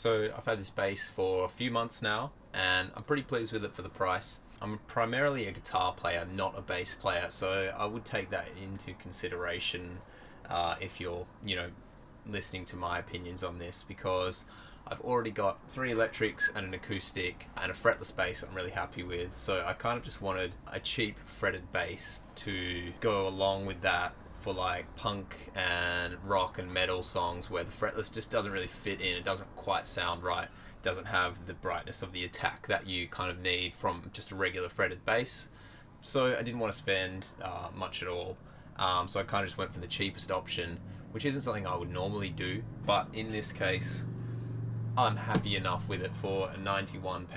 So I've had this bass for a few months now, and I'm pretty pleased with it for the price. I'm primarily a guitar player, not a bass player, so I would take that into consideration if you're, listening to my opinions on this, because I've already got 3 electrics and an acoustic and a fretless bass I'm really happy with. So I kind of just wanted a cheap fretted bass to go along with that for like punk and rock and metal songs where the fretless just doesn't really fit in. It doesn't quite sound right. It doesn't have the brightness of the attack that you kind of need from just a regular fretted bass. So I didn't want to spend much at all. So I kind of just went for the cheapest option, which isn't something I would normally do, but in this case I'm happy enough with it for a £91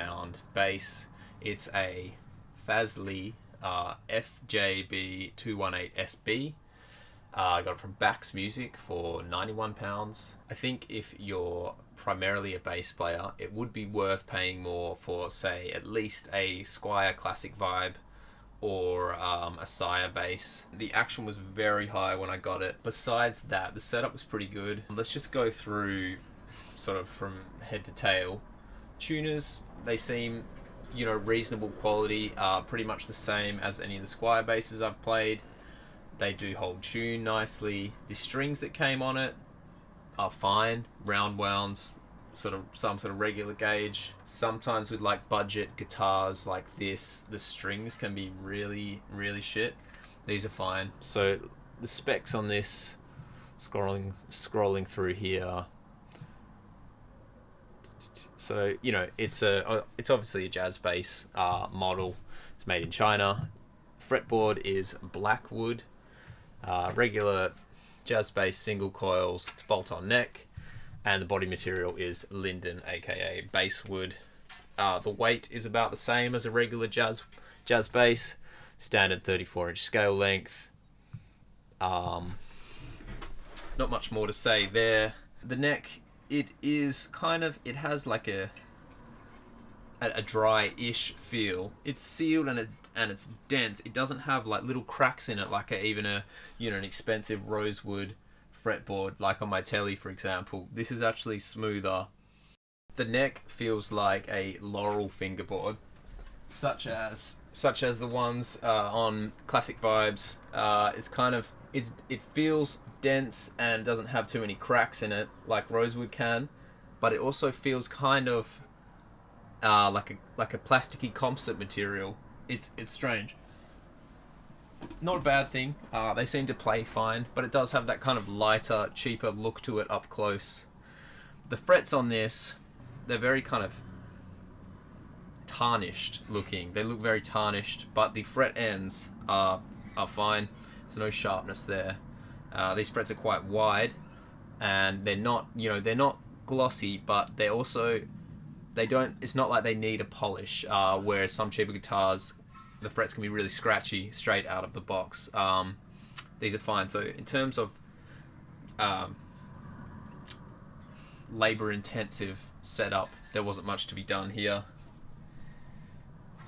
bass. It's a Fazley FJB218SB. I got it from Bax Music for £91. I think if you're primarily a bass player, it would be worth paying more for, say, at least a Squier Classic Vibe or a Sire bass. The action was very high when I got it. Besides that, the setup was pretty good. Let's just go through sort of from head to tail. Tuners, they seem, reasonable quality, pretty much the same as any of the Squier basses I've played. They do hold tune nicely. The strings that came on it are fine, round wounds, some sort of regular gauge. Sometimes with like budget guitars like this, the strings can be really, really shit. These are fine. So the specs on this, scrolling through here. So it's obviously a jazz bass model. It's made in China. Fretboard is Blackwood. Regular jazz bass single coils. It's bolt-on neck, and the body material is linden, aka basswood. The weight is about the same as a regular jazz bass. Standard 34-inch scale length. Not much more to say there. The neck, it has like a dry-ish feel. It's sealed and it's dense. It doesn't have like little cracks in it like an expensive rosewood fretboard like on my telly, for example. This is actually smoother. The neck feels like a laurel fingerboard, such as the ones on Classic Vibes. It feels dense and doesn't have too many cracks in it like rosewood can, but it also feels kind of like a plasticky composite material. It's strange. Not a bad thing. They seem to play fine, but it does have that kind of lighter, cheaper look to it up close. The frets on this, they're very kind of tarnished looking. They look very tarnished, but the fret ends are fine. There's no sharpness there. These frets are quite wide, and they're not glossy, but they're also it's not like they need a polish, whereas some cheaper guitars, the frets can be really scratchy straight out of the box. These are fine. So in terms of labor intensive setup, there wasn't much to be done here.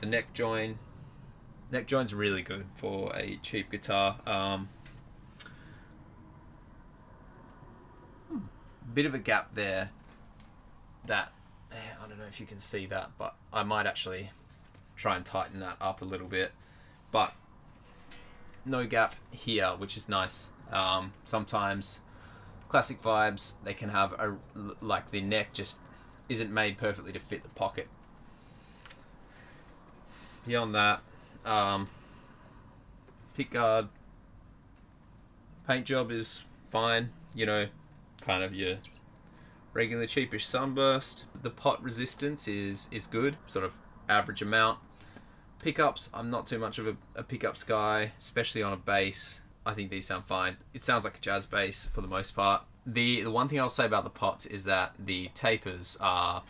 The neck joint's really good for a cheap guitar. Bit of a gap there that I don't know if you can see that, but I might actually try and tighten that up a little bit. But no gap here, which is nice. Sometimes Classic Vibes, they can have the neck just isn't made perfectly to fit the pocket. Beyond that, pickguard paint job is fine, kind of your regular cheapish sunburst. The pot resistance is good, sort of average amount. Pickups, I'm not too much of a pickups guy, especially on a bass. I think these sound fine. It sounds like a jazz bass for the most part. The one thing I'll say about the pots is that the tapers are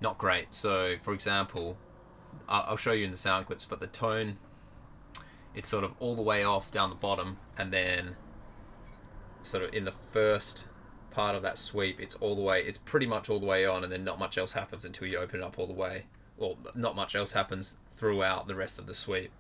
not great. So for example, I'll show you in the sound clips, but the tone, it's sort of all the way off down the bottom, and then sort of in the first part of that sweep, it's pretty much all the way on, and then not much else happens until you open it up all the way. Well, not much else happens throughout the rest of the sweep.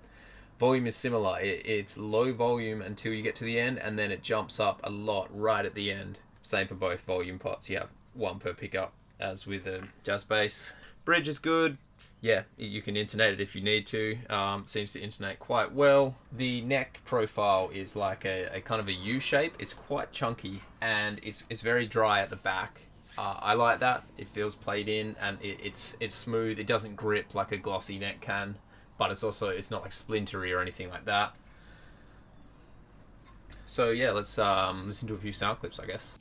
Volume is similar. It's low volume until you get to the end, and then it jumps up a lot right at the end. Same for both volume pots. You have one per pickup. as with a jazz bass. Bridge is good. Yeah, you can intonate it if you need to. Seems to intonate quite well. The neck profile is like a kind of a U shape. It's quite chunky and it's very dry at the back. I like that. It feels played in and it's smooth. It doesn't grip like a glossy neck can, but it's not like splintery or anything like that. So yeah, let's listen to a few sound clips, I guess.